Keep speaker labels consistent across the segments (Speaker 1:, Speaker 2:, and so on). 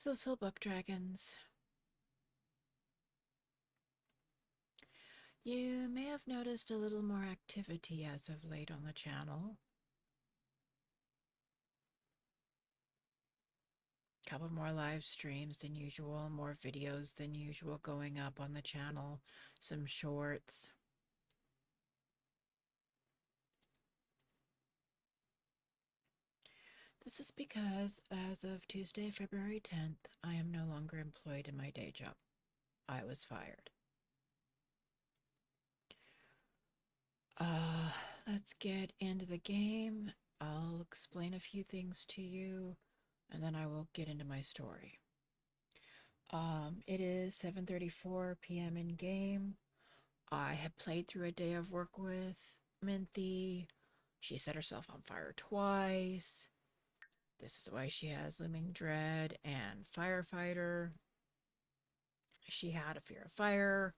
Speaker 1: Sul Sul Book Dragons. You may have noticed a little more activity as of late on the channel. Couple more live streams than usual, more videos than usual going up on the channel, some shorts. This is because as of Tuesday, February 10th, I am no longer employed in my day job. I was fired. Uh, let's get into the game. I'll explain a few things to you, and then I will get into my story. It is 7:34 p.m. in game. I have played through a day of work with Minthy. She set herself on fire twice. This is why she has Looming Dread and Firefighter. She had a fear of fire.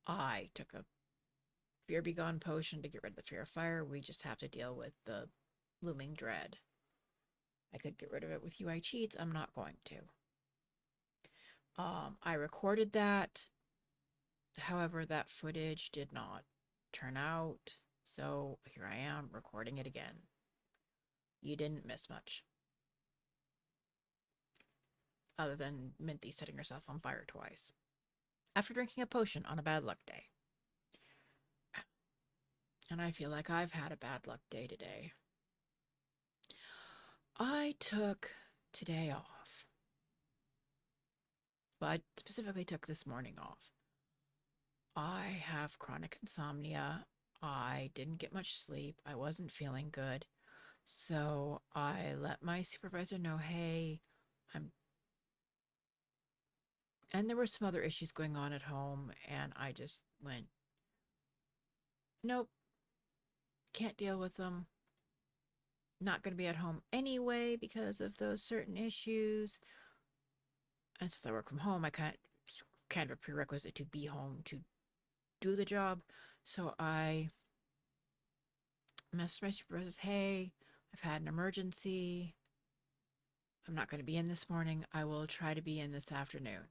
Speaker 1: I took a Fear Be Gone potion to get rid of the fear of fire. We just have to deal with the Looming Dread. I could get rid of it with UI cheats. I'm not going to. I recorded that. However, that footage did not turn out. So here I am recording it again. You didn't miss much. Other than Minthy setting herself on fire twice. After drinking a potion on a bad luck day. And I feel like I've had a bad luck day today. I took today off. Well, I specifically took this morning off. I have chronic insomnia. I didn't get much sleep. I wasn't feeling good. So I let my supervisor know, hey, I'm. And there were some other issues going on at home, and I just went, nope, can't deal with them. Not going to be at home anyway because of those certain issues. And since I work from home, I kind of a prerequisite to be home to do the job. So I messaged my supervisors, hey, I've had an emergency. I'm not going to be in this morning. I will try to be in this afternoon.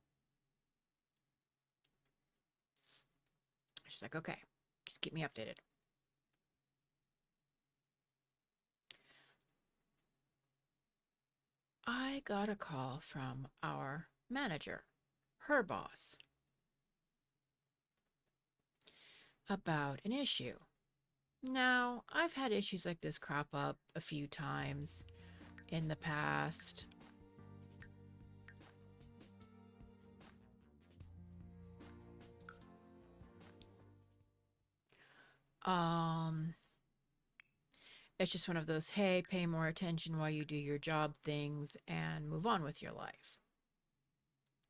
Speaker 1: She's like, okay, just keep me updated. I got a call from our manager, her boss, about an issue. Now, I've had issues like this crop up a few times in the past. Um, it's just one of those, hey, pay more attention while you do your job things and move on with your life.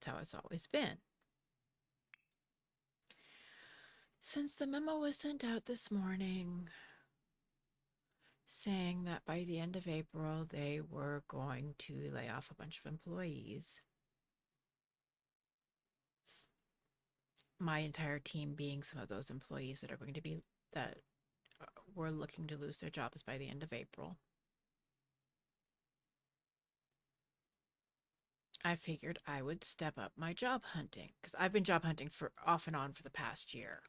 Speaker 1: That's how it's always been. Since the memo was sent out this morning saying that by the end of April they were going to lay off a bunch of employees, my entire team being some of those employees that are going to be that were looking to lose their jobs by the end of April, I figured I would step up my job hunting because I've been job hunting for off and on for the past year.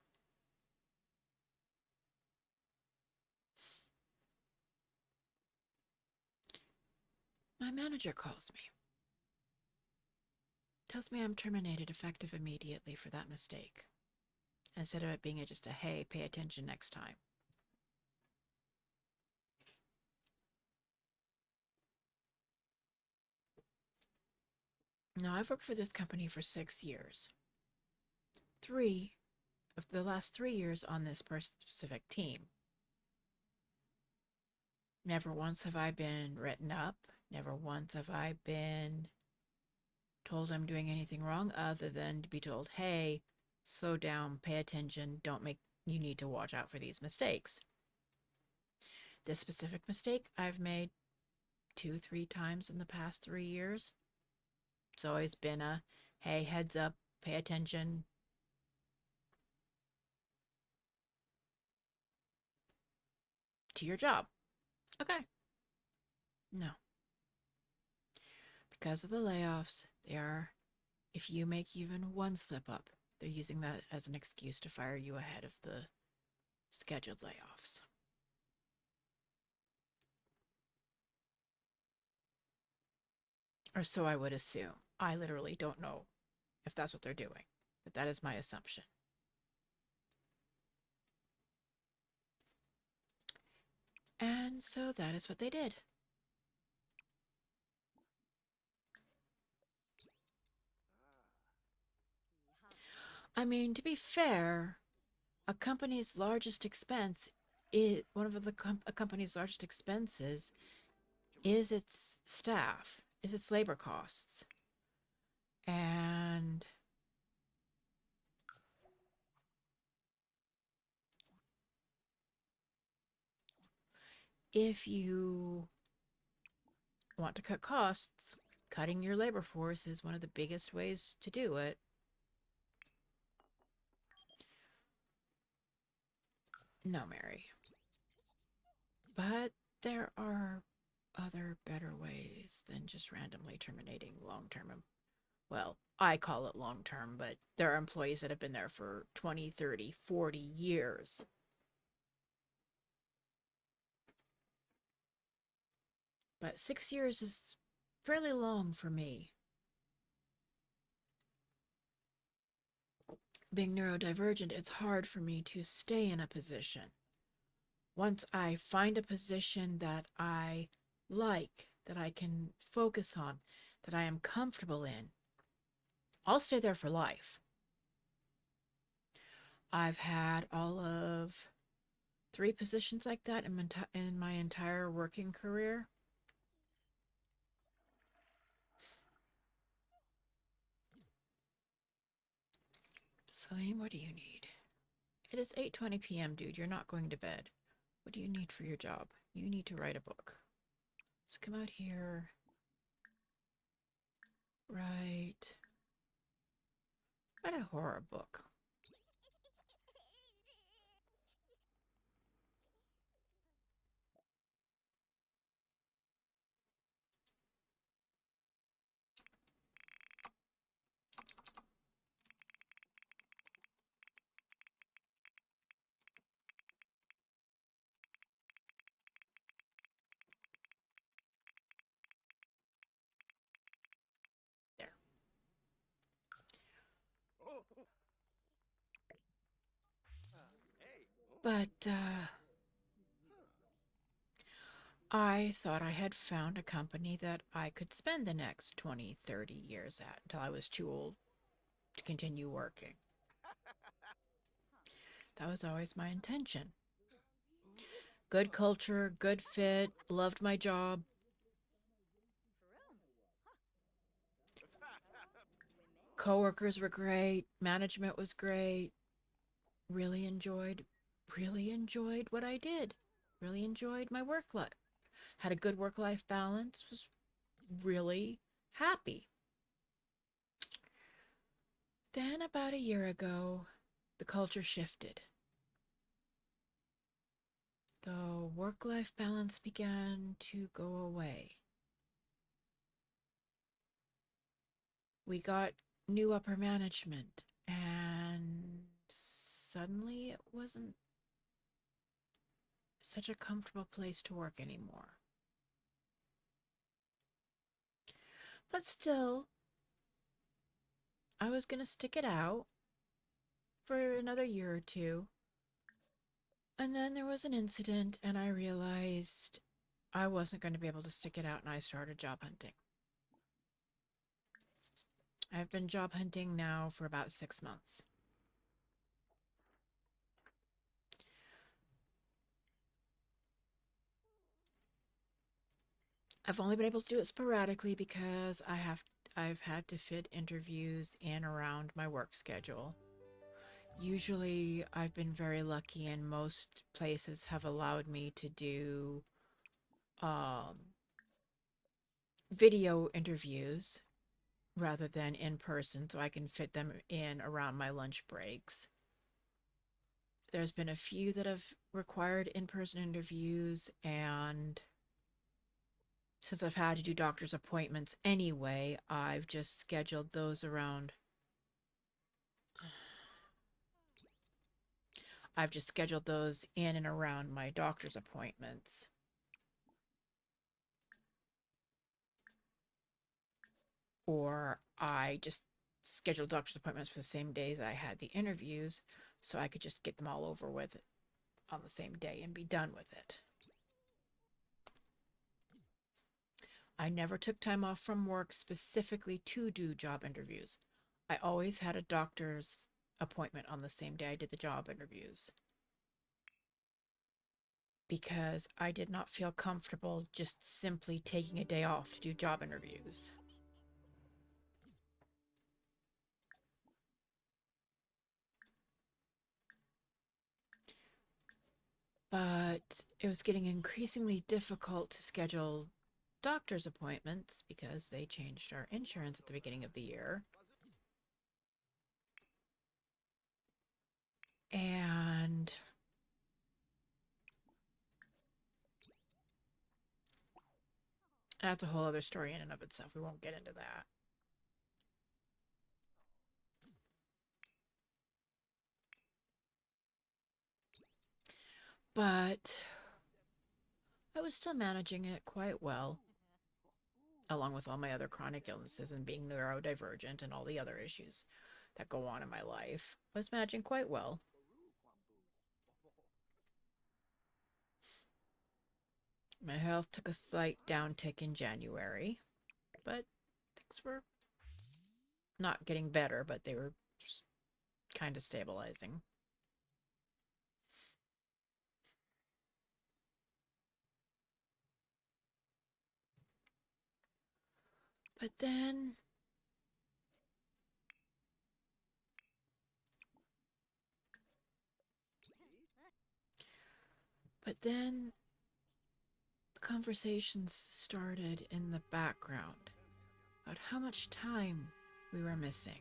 Speaker 1: My manager calls me, tells me I'm terminated effective immediately for that mistake, instead of it being just a hey, pay attention next time. Now, I've worked for this company for 6 years. 3 of the last 3 years on this specific team. Never once have I been written up. Never once have I been told I'm doing anything wrong other than to be told, hey, slow down, pay attention, you need to watch out for these mistakes. This specific mistake I've made 2-3 times in the past 3 years. It's always been a, hey, heads up, pay attention. To your job. Okay. No. Because of the layoffs, They are, if you make even one slip up, they're using that as an excuse to fire you ahead of the scheduled layoffs. Or so I would assume. I literally don't know if that's what they're doing, but that is my assumption. And so that is what they did. I mean, to be fair, a company's largest expense is one of a company's largest expenses is its staff, is its labor costs. And if you want to cut costs, cutting your labor force is one of the biggest ways to do it. No, Mary. But there are other better ways than just randomly terminating long term. Well, I call it long term, but there are employees that have been there for 20, 30, 40 years. But 6 years is fairly long for me. Being neurodivergent, it's hard for me to stay in a position. Once I find a position that I like, that I can focus on, that I am comfortable in, I'll stay there for life. I've had all of 3 positions like that in my entire working career. Celine, what do you need? It is 8:20 p.m., dude. You're not going to bed. What do you need for your job? You need to write a book. So come out here. Write a horror book. There. But I thought I had found a company that I could spend the next 20, 30 years at until I was too old to continue working. That was always my intention. Good culture, good fit, loved my job. Coworkers were great, management was great. Really enjoyed what I did. Really enjoyed my work life. Had a good work-life balance, was really happy. Then about a year ago, the culture shifted. The work-life balance began to go away. We got new upper management, and suddenly it wasn't such a comfortable place to work anymore. But still, I was going to stick it out for another year or two. And then there was an incident, and I realized I wasn't going to be able to stick it out, and I started job hunting. I've been job hunting now for about 6 months. I've only been able to do it sporadically because I've had to fit interviews in around my work schedule. Usually I've been very lucky and most places have allowed me to do um, video interviews rather than in person so I can fit them in around my lunch breaks. There's been a few that have required in-person interviews, and Since I've had to do doctor's appointments anyway, I've just scheduled those around. I've just scheduled those in and around my doctor's appointments. Or I just scheduled doctor's appointments for the same days I had the interviews so I could just get them all over with on the same day and be done with it. I never took time off from work specifically to do job interviews. I always had a doctor's appointment on the same day I did the job interviews because I did not feel comfortable just simply taking a day off to do job interviews. But it was getting increasingly difficult to schedule doctor's appointments because they changed our insurance at the beginning of the year. And that's a whole other story in and of itself. We won't get into that. But I was still managing it quite well, along with all my other chronic illnesses and being neurodivergent and all the other issues that go on in my life. I was managing quite well. My health took a slight downtick in January, but things were not getting better, but they were kind of stabilizing. But then but then conversations started in the background about how much time we were missing,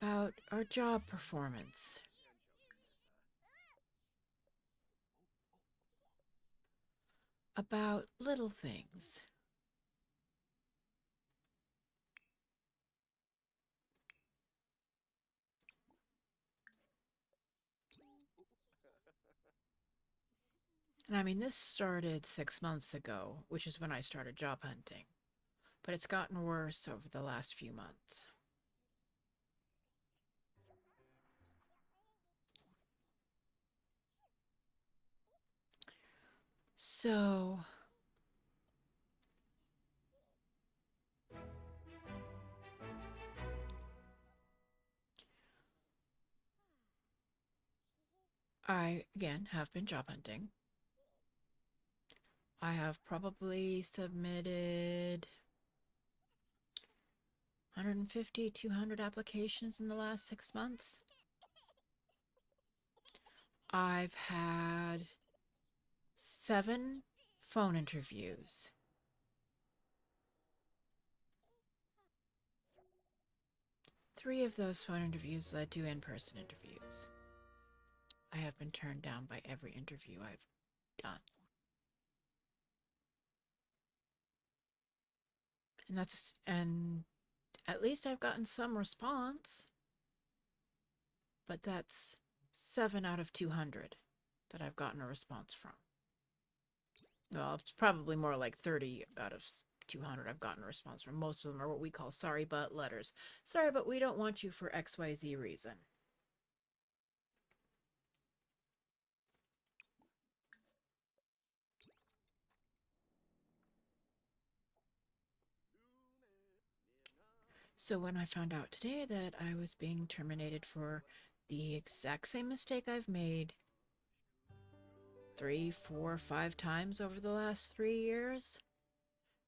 Speaker 1: about our job performance, about little things. And I mean, this started 6 months ago, which is when I started job hunting, but it's gotten worse over the last few months. So, I again have been job hunting. I have probably submitted 150, 200 applications in the last 6 months. I've had 7 phone interviews. Three of those phone interviews led to in-person interviews. I have been turned down by every interview I've done. And at least I've gotten some response, but that's 7 out of 200 that I've gotten a response from. Well, it's probably more like 30 out of 200 I've gotten a response from. Most of them are what we call sorry but letters. Sorry, but we don't want you for XYZ reason. So when I found out today that I was being terminated for the exact same mistake I've made 3, 4, 5 times over the last 3 years,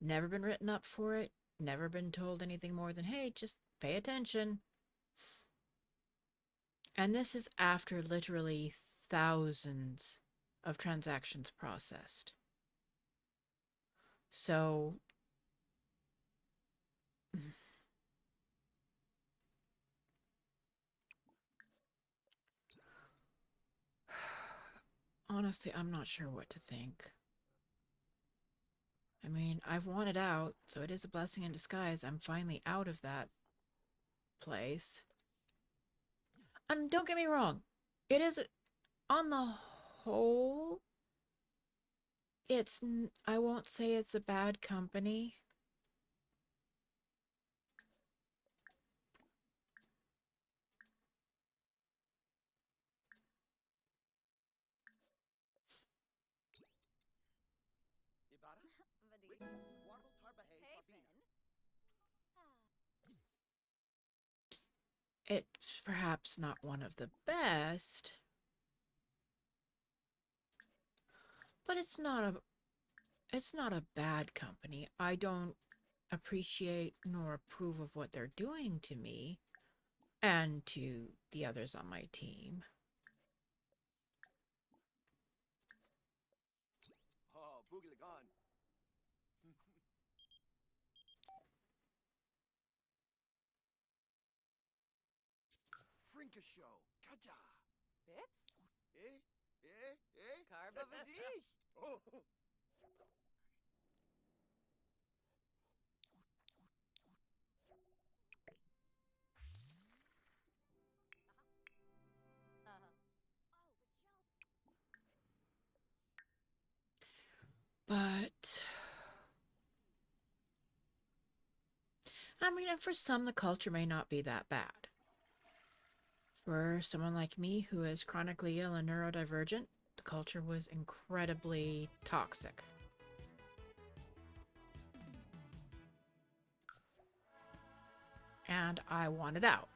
Speaker 1: never been written up for it, never been told anything more than, hey, just pay attention. And this is after literally thousands of transactions processed. So, honestly, I'm not sure what to think. I mean, I've wanted out, so it is a blessing in disguise. I'm finally out of that place. And don't get me wrong, it is, on the whole, I won't say it's a bad company. It's perhaps not one of the best, but it's not a bad company. I don't appreciate nor approve of what they're doing to me and to the others on my team. But I mean, and for some, the culture may not be that bad. For someone like me who is chronically ill and neurodivergent, the culture was incredibly toxic. And I wanted out.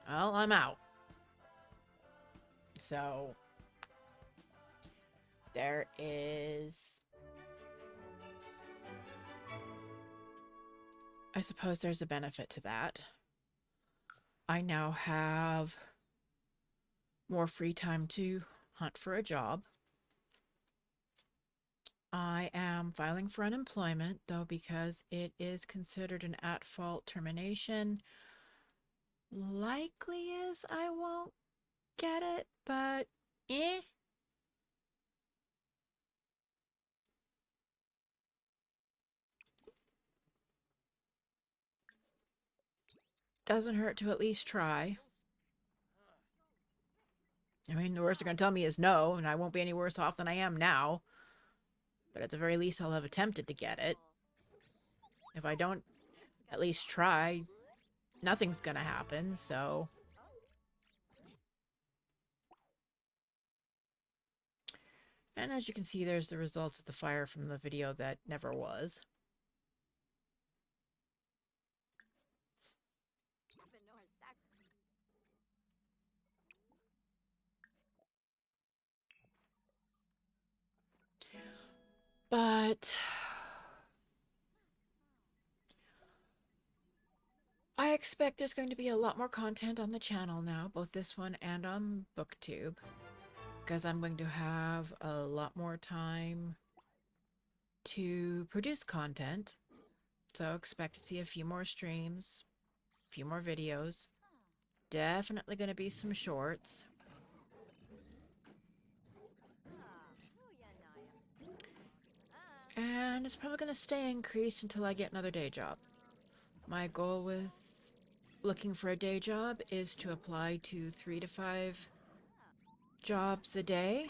Speaker 1: Well, I'm out. So there is, I suppose there's a benefit to that. I now have more free time to hunt for a job. I am filing for unemployment, though, because it is considered an at-fault termination. Likely is I won't get it, but eh. Doesn't hurt to at least try. I mean, the worst they're going to tell me is no, and I won't be any worse off than I am now. But at the very least, I'll have attempted to get it. If I don't at least try, nothing's going to happen, so. And as you can see, there's the results of the fire from the video that never was. But I expect there's going to be a lot more content on the channel now, both this one and on BookTube, because I'm going to have a lot more time to produce content. So expect to see a few more streams, a few more videos. Definitely going to be some shorts. And it's probably going to stay increased until I get another day job. My goal with looking for a day job is to apply to 3 to 5 jobs a day.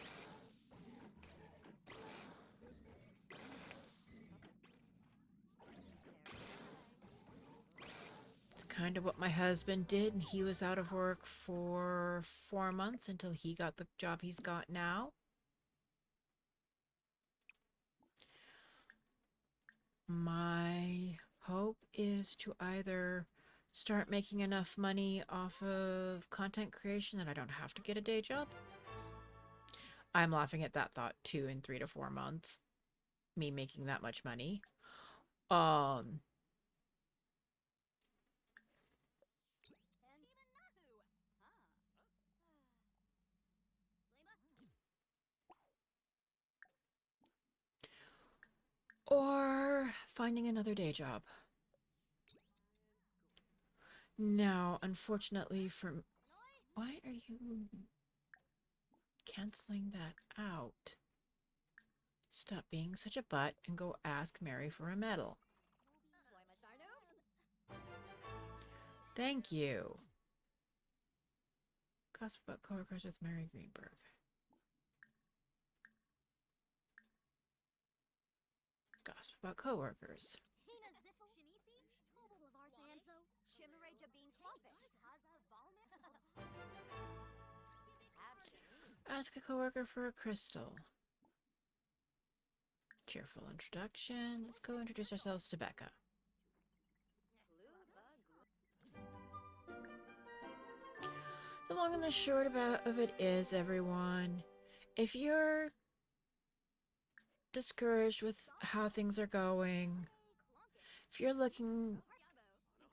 Speaker 1: It's kind of what my husband did, and he was out of work for 4 months until he got the job he's got now. My hope is to either start making enough money off of content creation that I don't have to get a day job. I'm laughing at that thought too in 3 to 4 months, me making that much money. Or finding another day job. Now, unfortunately for... Why are you canceling that out? Stop being such a butt and go ask Mary for a medal. Thank you. Gossip about coworkers with Mary Greenberg. Gossip about coworkers. Ask a coworker for a crystal. Cheerful introduction. Let's go introduce ourselves to Becca. The long and the short of it is, everyone, if you're discouraged with how things are going, if you're looking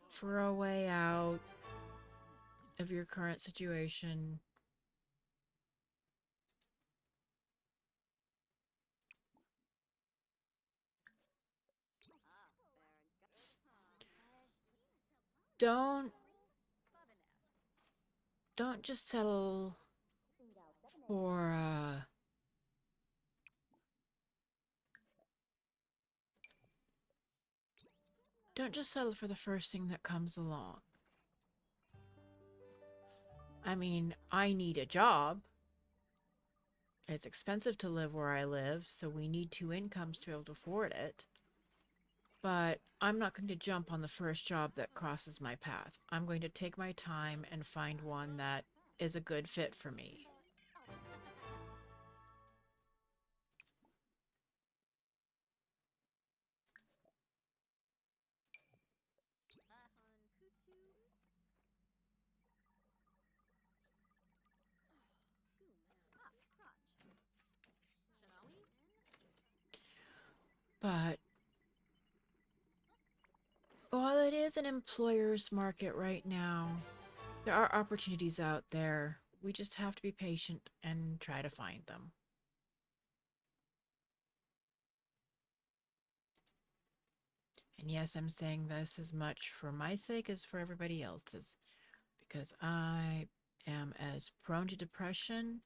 Speaker 1: for a way out of your current situation, don't just settle for don't just settle for the first thing that comes along. I mean, I need a job. It's expensive to live where I live, so we need 2 incomes to be able to afford it. But I'm not going to jump on the first job that crosses my path. I'm going to take my time and find one that is a good fit for me. But while it is an employer's market right now, there are opportunities out there. We just have to be patient and try to find them. And yes, I'm saying this as much for my sake as for everybody else's, because I am as prone to depression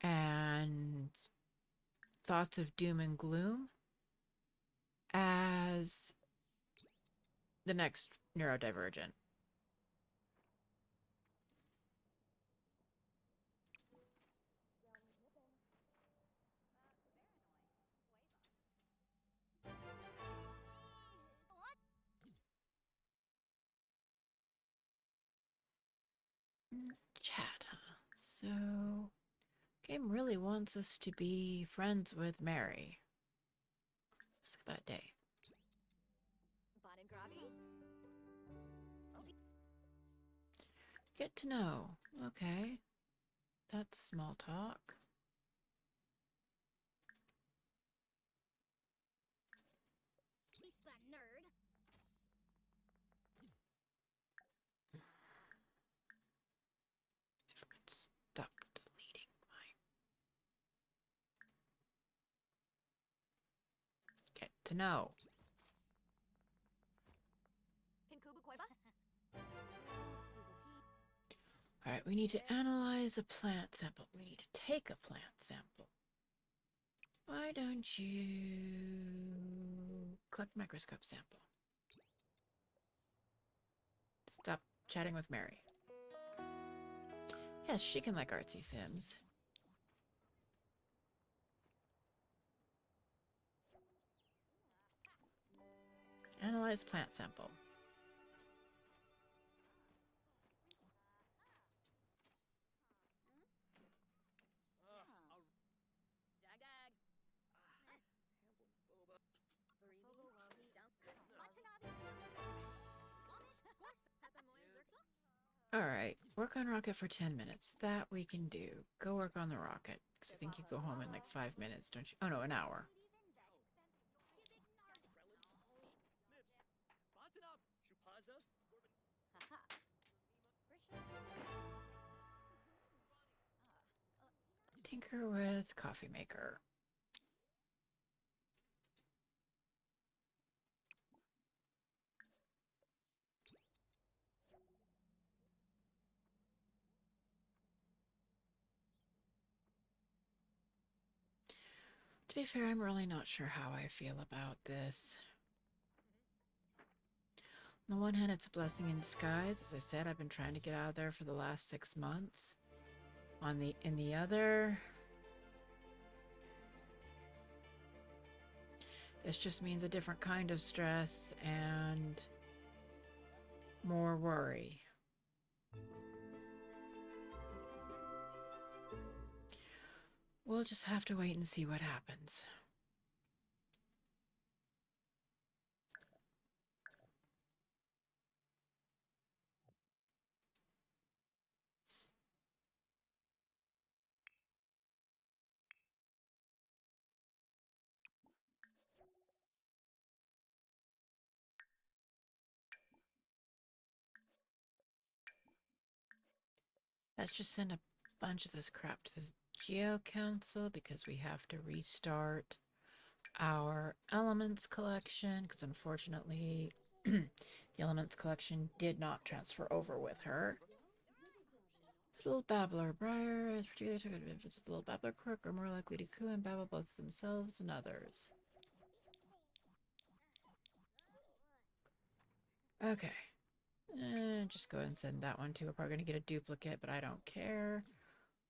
Speaker 1: and thoughts of doom and gloom as the next neurodivergent. Chat, huh? So, game really wants us to be friends with Mary. Ask about day. Get to know. Okay. That's small talk. If I could stop deleting my... Get to know. Alright, we need to analyze a plant sample. We need to take a plant sample. Why don't you collect microscope sample? Stop chatting with Mary. Yes, she can like artsy sims. Analyze plant sample. Alright, work on rocket for 10 minutes. That we can do. Go work on the rocket. Because I think you go home in like 5 minutes, don't you? Oh no, an hour. Tinker with coffee maker. To be fair, I'm really not sure how I feel about this. On the one hand, it's a blessing in disguise. As I said, I've been trying to get out of there for the last 6 months. In the other, this just means a different kind of stress and more worry. We'll just have to wait and see what happens. Let's just send a bunch of this crap to the Geo Council because we have to restart our Elements collection because unfortunately the Elements collection did not transfer over with her. Little Babbler Briar is particularly took advantage of the Little Babbler Crook are more likely to coo and babble both themselves and others. Okay. Just go ahead and send that one too. We're probably going to get a duplicate, but I don't care.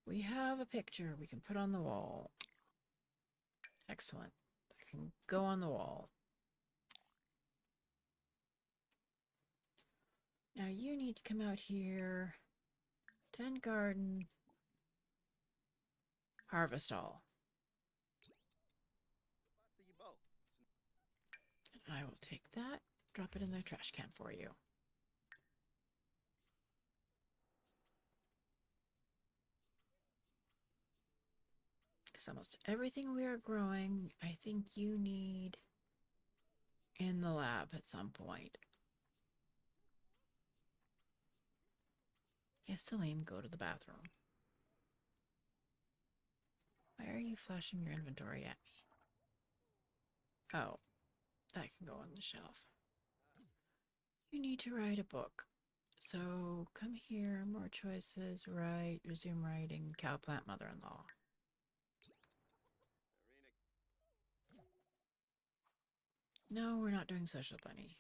Speaker 1: We have a picture we can put on the wall. Excellent. That can go on the wall. Now you need to come out here. 10 garden. Harvest all. And I will take that, drop it in the trash can for you. Because almost everything we are growing, I think you need in the lab at some point. Yes, Salim, go to the bathroom. Why are you flashing your inventory at me? Oh, that can go on the shelf. You need to write a book. So come here, more choices, write, resume writing, cow plant mother-in-law. No, we're not doing social bunny.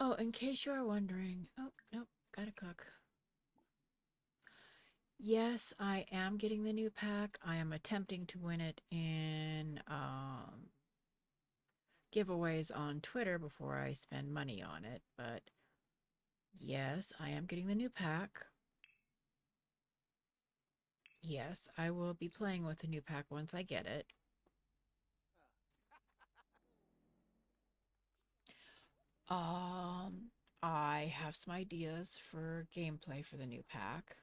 Speaker 1: Oh, in case you are wondering, oh, nope, gotta cook. Yes, I am getting the new pack. I am attempting to win it in giveaways on Twitter before I spend money on it, but yes, I am getting the new pack. Yes, I will be playing with the new pack once I get it. Um, I have some ideas for gameplay for the new pack.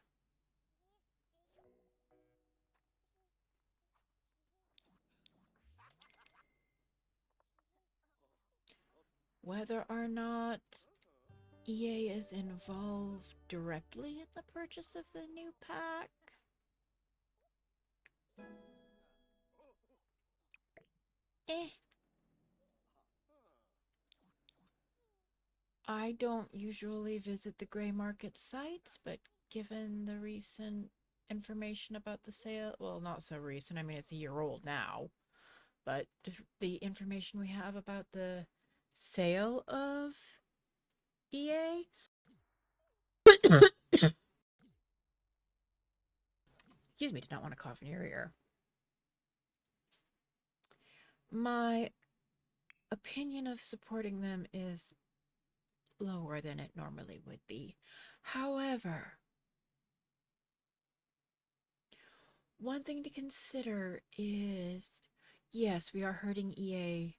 Speaker 1: Whether or not EA is involved directly in the purchase of the new pack, eh. I don't usually visit the gray market sites, but given the recent information about the sale, well, not so recent, I mean, it's a year old now, but the information we have about the sale of EA. Excuse me, did not want to cough in your ear. My opinion of supporting them is lower than it normally would be. However, one thing to consider is yes, we are hurting EA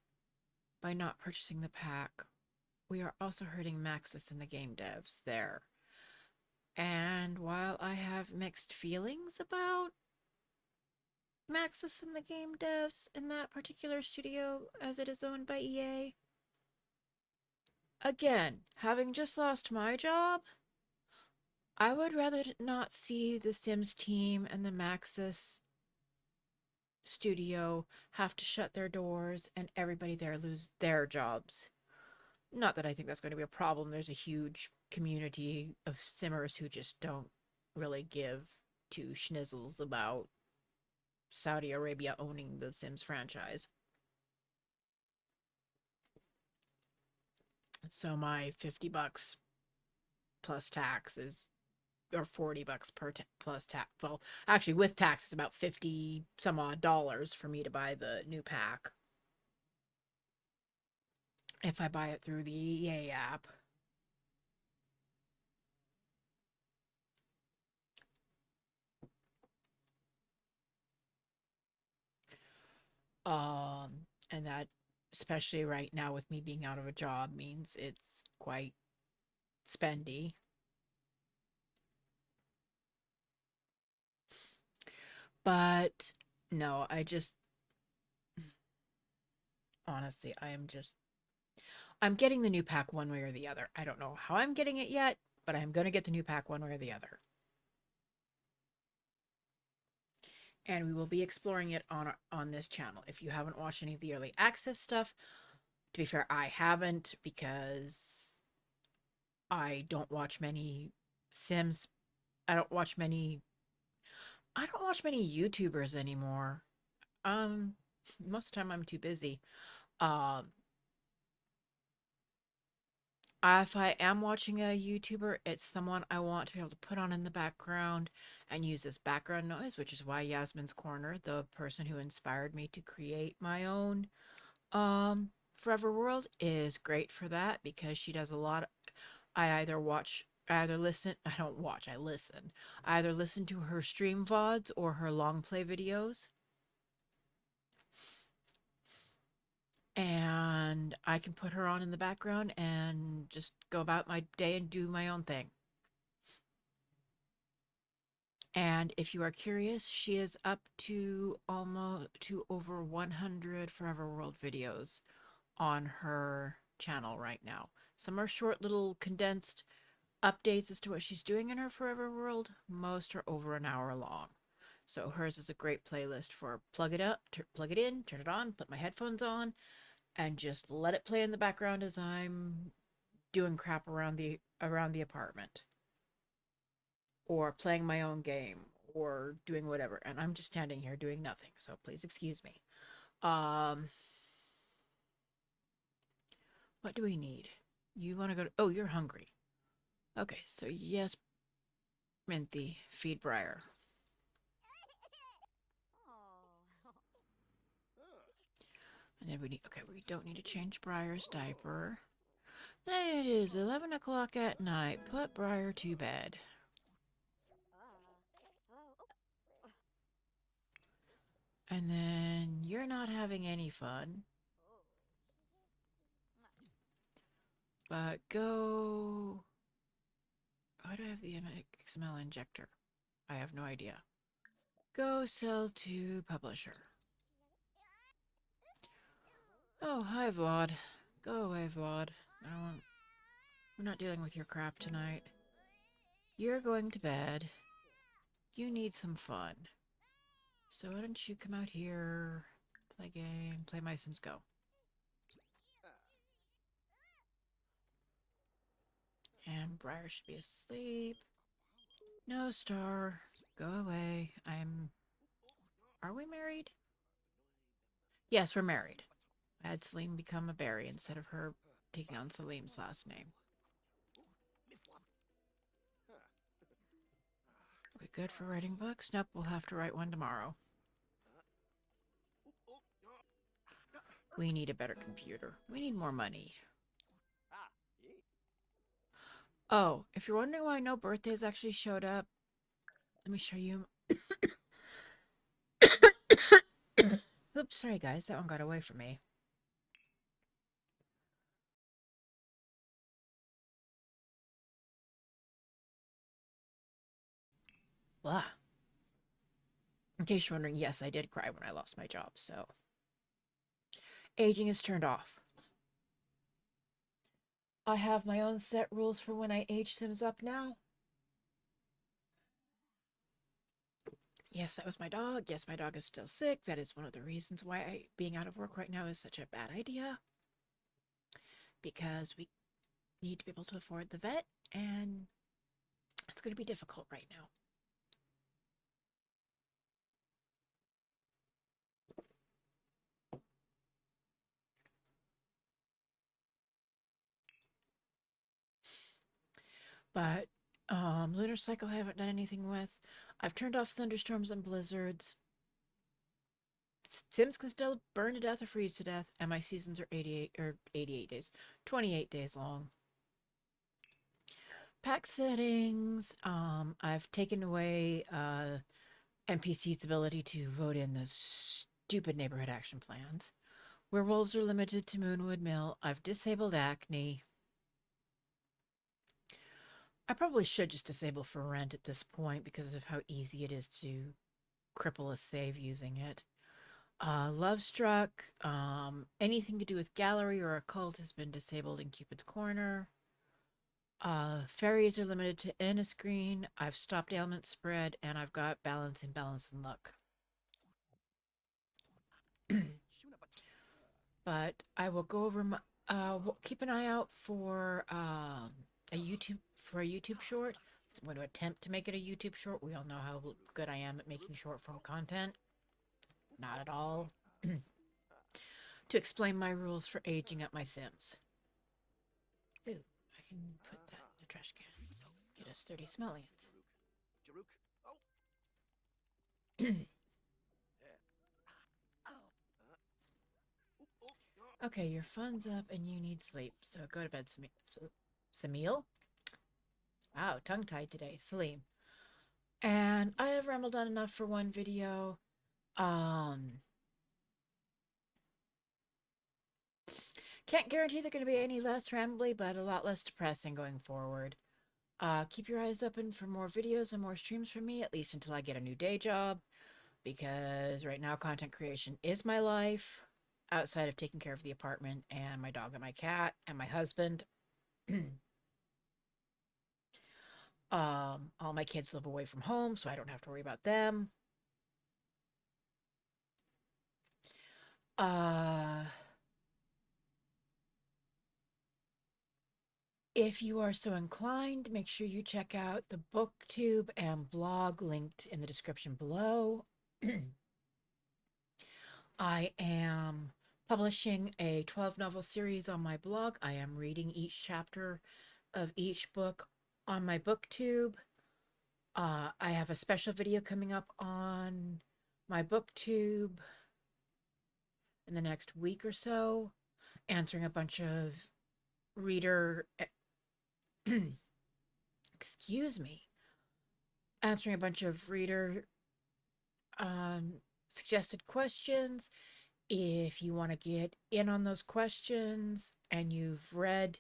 Speaker 1: by not purchasing the pack. We are also hurting Maxis and the game devs there. And while I have mixed feelings about Maxis and the game devs in that particular studio as it is owned by EA, again, having just lost my job, I would rather not see the Sims team and the Maxis studio have to shut their doors and everybody there lose their jobs. Not that I think that's going to be a problem. There's a huge community of simmers who just don't really give two schnizzles about Saudi Arabia owning the Sims franchise. So my $50 plus tax is, or $40 plus tax. Well, actually, with tax, it's about 50 some odd dollars for me to buy the new pack. If I buy it through the EA app. And that, especially right now with me being out of a job, means it's quite spendy. But no, honestly, I'm getting the new pack one way or the other. I don't know how I'm getting it yet, but I'm going to get the new pack one way or the other. And we will be exploring it on this channel. If you haven't watched any of the early access stuff, to be fair, I haven't, because I don't watch many Sims. I don't watch many YouTubers anymore. Most of the time I'm too busy. Um, if I am watching a YouTuber, it's someone I want to be able to put on in the background and use as background noise, which is why Yasmin's Corner, the person who inspired me to create my own Forever World, is great for that, because she does a lot of, I either listen, I don't watch, I listen. I either listen to her stream VODs or her long play videos. And I can put her on in the background and just go about my day and do my own thing. And if you are curious, she is up to over 100 Forever World videos on her channel right now. Some are short little condensed updates as to what she's doing in her Forever World. Most are over an hour long. So hers is a great playlist for plug it in, turn it on, put my headphones on, and just let it play in the background as I'm doing crap around the apartment, or playing my own game, or doing whatever, and I'm just standing here doing nothing, so please excuse me. What do we need? You want to go to, oh, you're hungry. Okay, so yes, Minthy, feed Briar. And then we don't need to change Briar's diaper. Then it is 11 o'clock at night. Put Briar to bed. And then you're not having any fun. But go... Why do I have the XML injector? I have no idea. Go sell to publisher. Oh, hi, Vlad. Go away, Vlad. We're not dealing with your crap tonight. You're going to bed. You need some fun. So why don't you come out here, play game, play My Sims Go. And Briar should be asleep. No, Star. Go away. Are we married? Yes, we're married. I had Celine become a berry instead of her taking on Salim's last name. Are we good for writing books? Nope, we'll have to write one tomorrow. We need a better computer. We need more money. Oh, if you're wondering why no birthdays actually showed up, let me show you. Oops, sorry guys, that one got away from me. Blah. In case you're wondering, yes, I did cry when I lost my job, so. Aging is turned off. I have my own set rules for when I age Sims up now. Yes, that was my dog. Yes, my dog is still sick. That is one of the reasons why being out of work right now is such a bad idea. Because we need to be able to afford the vet, and it's going to be difficult right now. But lunar cycle I haven't done anything with. I've turned off thunderstorms and blizzards. Sims can still burn to death or freeze to death, and my seasons are 88 days, 28 days long. Pack settings. I've taken away NPC's ability to vote in the stupid neighborhood action plans. Werewolves are limited to Moonwood Mill. I've disabled acne. I probably should just disable for rent at this point because of how easy it is to cripple a save using it. Love Struck, anything to do with gallery or occult has been disabled in Cupid's Corner. Fairies are limited to in a screen. I've stopped ailment spread, and I've got balance and luck. But I will go over my. Keep an eye out for a YouTube short. So I'm going to attempt to make it a YouTube short. We all know how good I am at making short form content. Not at all. To explain my rules for aging up my Sims. Ooh, I can put that in the trash can. Get us 30 simoleons. Okay, your fun's up and you need sleep, so go to bed, Samil? Wow, tongue-tied today. Salim. And I have rambled on enough for one video. Can't guarantee they're going to be any less rambly, but a lot less depressing going forward. Keep your eyes open for more videos and more streams from me, at least until I get a new day job, because right now content creation is my life, outside of taking care of the apartment and my dog and my cat and my husband. All my kids live away from home, so I don't have to worry about them. If you are so inclined, make sure you check out the booktube and blog linked in the description below. I am publishing a 12 novel series on my blog. I am reading each chapter of each book on my booktube. I have a special video coming up on my booktube in the next week or so, answering a bunch of reader excuse me, answering a bunch of reader suggested questions. If you want to get in on those questions and you've read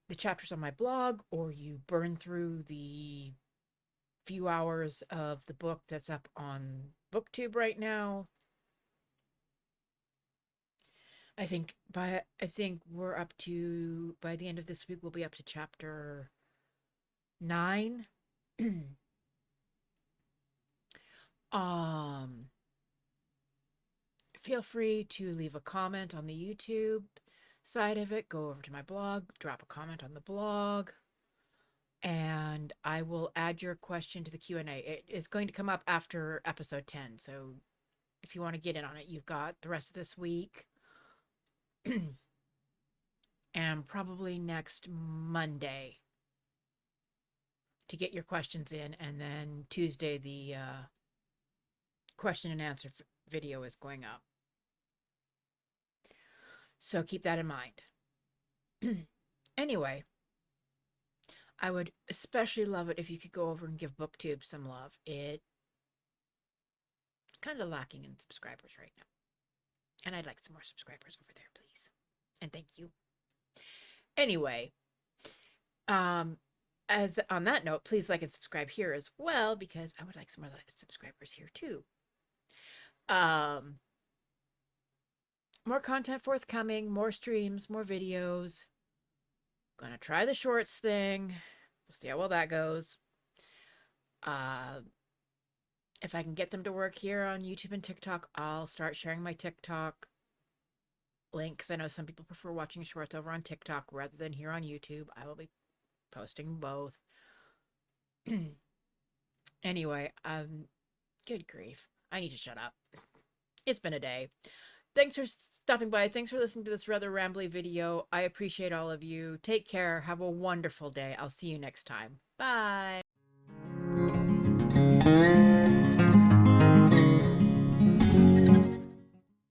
Speaker 1: the chapters on my blog, or you burn through the few hours of the book that's up on booktube right now, I think we're up to, by the end of this week we'll be up to chapter 9. Feel free to leave a comment on the YouTube side of it. Go over to my blog, drop a comment on the blog, and I will add your question to the Q&A. It is going to come up after episode 10, so if you want to get in on it, you've got the rest of this week and probably next Monday to get your questions in, and then Tuesday the question and answer video is going up. So keep that in mind. Anyway, I would especially love it if you could go over and give BookTube some love. It's kind of lacking in subscribers right now. And I'd like some more subscribers over there, please. And thank you. Anyway, as on that note, please like and subscribe here as well, because I would like some more subscribers here too. More content forthcoming, more streams, more videos. Gonna try the shorts thing. We'll see how well that goes. If I can get them to work here on YouTube and TikTok, I'll start sharing my TikTok link, because I know some people prefer watching shorts over on TikTok rather than here on YouTube. I will be posting both. Anyway, good grief. I need to shut up. It's been a day. Thanks for stopping by. Thanks for listening to this rather rambly video. I appreciate all of you. Take care. Have a wonderful day. I'll see you next time. Bye.